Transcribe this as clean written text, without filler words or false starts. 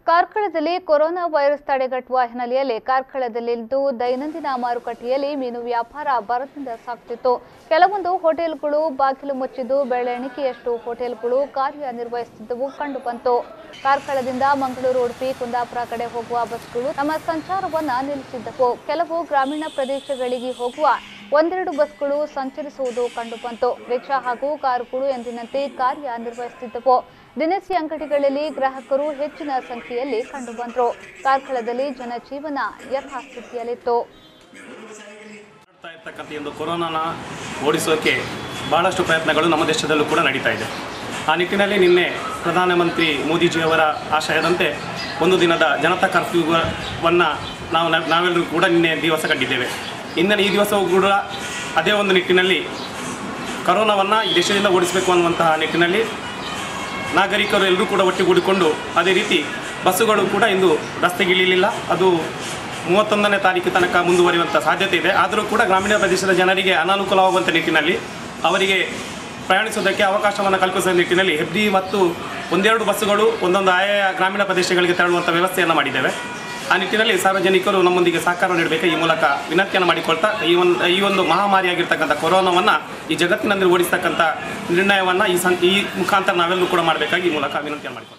ಕಾರ್ಕಳದಲ್ಲಿ corona virus ತಡೆಗಟ್ಟುವ ಹಿನ್ನೆಲೆಯಲ್ಲಿ ಕಾರ್ಕಳದಲ್ಲಿಂದು ದೈನಂದಿನ ಮಾರುಕಟ್ಟೆಯಲ್ಲಿ ಮೀನು ವ್ಯಾಪಾರ ಭರದಿಂದ ಸಾಗುತ್ತಿತ್ತು. ಕೆಲವೊಂದು ಹೋಟೆಲ್ಗಳು ಬಾಗಿಲು ಮುಚ್ಚಿದ್ದು ಬೆಳೆ ಎಣಿಕೆಯಷ್ಟು ಹೋಟೆಲ್ಗಳು ಕಾರ್ಯನಿರ್ವಹಿಸುತ್ತಿದ್ದವು ಕಂಡುಬಂತು. ಕಾರ್ಕಳದಿಂದ ಮಂಗಳೂರು, ಉಡುಪಿ, ಕುಂದಾಪುರ ಕಡೆ ಹೋಗುವ ಬಸ್ಗಳು ತಮ್ಮ ಸಂಚಾರವನ್ನ ನಿಲ್ಲಿಸಿದ್ದವು. ಕೆಲವು ಗ್ರಾಮೀಣ ಪ್ರದೇಶಗಳಿಗೆ ಹೋಗುವ ಒಂದೆರಡು ಬಸ್ಗಳು ಸಂಚರಿಸುವುದು ಕಂಡುಬಂತು. ರಿಕ್ಷಾ ಹಾಗೂ ಕಾರುಗಳು ಎಂದಿನಂತೆ ಕಾರ್ಯನಿರ್ವಹಿಸುತ್ತಿದ್ದವು. ದಿನಸಿ ಅಂಗಡಿಗಳಲ್ಲಿ ಗ್ರಾಹಕರು ಹೆಚ್ಚಿನ ಸಂಖ್ಯೆಯಲ್ಲಿ ಕಂಡುಬಂದರು. ಕಾರ್ಕಳದಲ್ಲಿ ಜನಜೀವನ ಯಥಾಸ್ಥಿತಿಯಲ್ಲಿತ್ತು. ಕೊರೋನಾನ ಓಡಿಸೋಕೆ ಬಹಳಷ್ಟು ಪ್ರಯತ್ನಗಳು ನಮ್ಮ ದೇಶದಲ್ಲೂ ಕೂಡ ನಡೀತಾ ಇದೆ. ಆ ನಿಟ್ಟಿನಲ್ಲಿ ನಿನ್ನೆ ಪ್ರಧಾನಮಂತ್ರಿ ಮೋದಿಜಿಯವರ ಆಶಯದಂತೆ ಒಂದು ದಿನದ ಜನತಾ ಕರ್ಫ್ಯೂವನ್ನು ನಾವೆಲ್ಲರೂ ಕೂಡ ನಿನ್ನೆ ದಿವಸ ಕಂಡಿದ್ದೇವೆ. ಇಂದಿನ ಈ ದಿವಸವೂ ಕೂಡ ಅದೇ ಒಂದು ನಿಟ್ಟಿನಲ್ಲಿ ಕೊರೋನಾವನ್ನು ಈ ದೇಶದಿಂದ ಓಡಿಸಬೇಕು ಅನ್ನುವಂತಹ ನಿಟ್ಟಿನಲ್ಲಿ ನಾಗರಿಕರು ಎಲ್ಲರೂ ಕೂಡ ಒಟ್ಟುಗೂಡಿಕೊಂಡು ಅದೇ ರೀತಿ ಬಸ್ಸುಗಳು ಕೂಡ ಇಂದು ರಸ್ತೆಗಿಳಿಯಲಿಲ್ಲ. ಅದು 31ನೇ ತಾರೀಕು ತನಕ ಮುಂದುವರಿಯುವಂಥ ಸಾಧ್ಯತೆ ಇದೆ. ಆದರೂ ಕೂಡ ಗ್ರಾಮೀಣ ಪ್ರದೇಶದ ಜನರಿಗೆ ಅನಾನುಕೂಲವಾಗುವಂಥ ನಿಟ್ಟಿನಲ್ಲಿ ಅವರಿಗೆ ಪ್ರಯಾಣಿಸೋದಕ್ಕೆ ಅವಕಾಶವನ್ನು ಕಲ್ಪಿಸುವ ನಿಟ್ಟಿನಲ್ಲಿ FD ಮತ್ತು ಒಂದೆರಡು ಬಸ್ಸುಗಳು ಒಂದೊಂದು ಆಯಾ ಗ್ರಾಮೀಣ ಪ್ರದೇಶಗಳಿಗೆ ತೆರಳುವಂಥ ವ್ಯವಸ್ಥೆಯನ್ನು ಮಾಡಿದ್ದೇವೆ. ಆ ನಿಟ್ಟಿನಲ್ಲಿ ಸಾರ್ವಜನಿಕರು ನಮ್ಮೊಂದಿಗೆ ಸಹಕಾರ ನೀಡಬೇಕು ಈ ಮೂಲಕ ವಿನಂತಿಯನ್ನು ಮಾಡಿಕೊಳ್ತಾ ಈ ಒಂದು ಮಹಾಮಾರಿಯಾಗಿರ್ತಕ್ಕಂಥ ಕೊರೋನಾವನ್ನು ಈ ಜಗತ್ತಿನಲ್ಲಿ ಓಡಿಸ್ತಕ್ಕಂಥ ನಿರ್ಣಯವನ್ನು ಈ ಮುಖಾಂತರ ನಾವೆಲ್ಲರೂ ಕೂಡ ಮಾಡಬೇಕಾಗಿ ಈ ಮೂಲಕ ವಿನಂತಿಯನ್ನು ಮಾಡಿಕೊಳ್ತೀವಿ.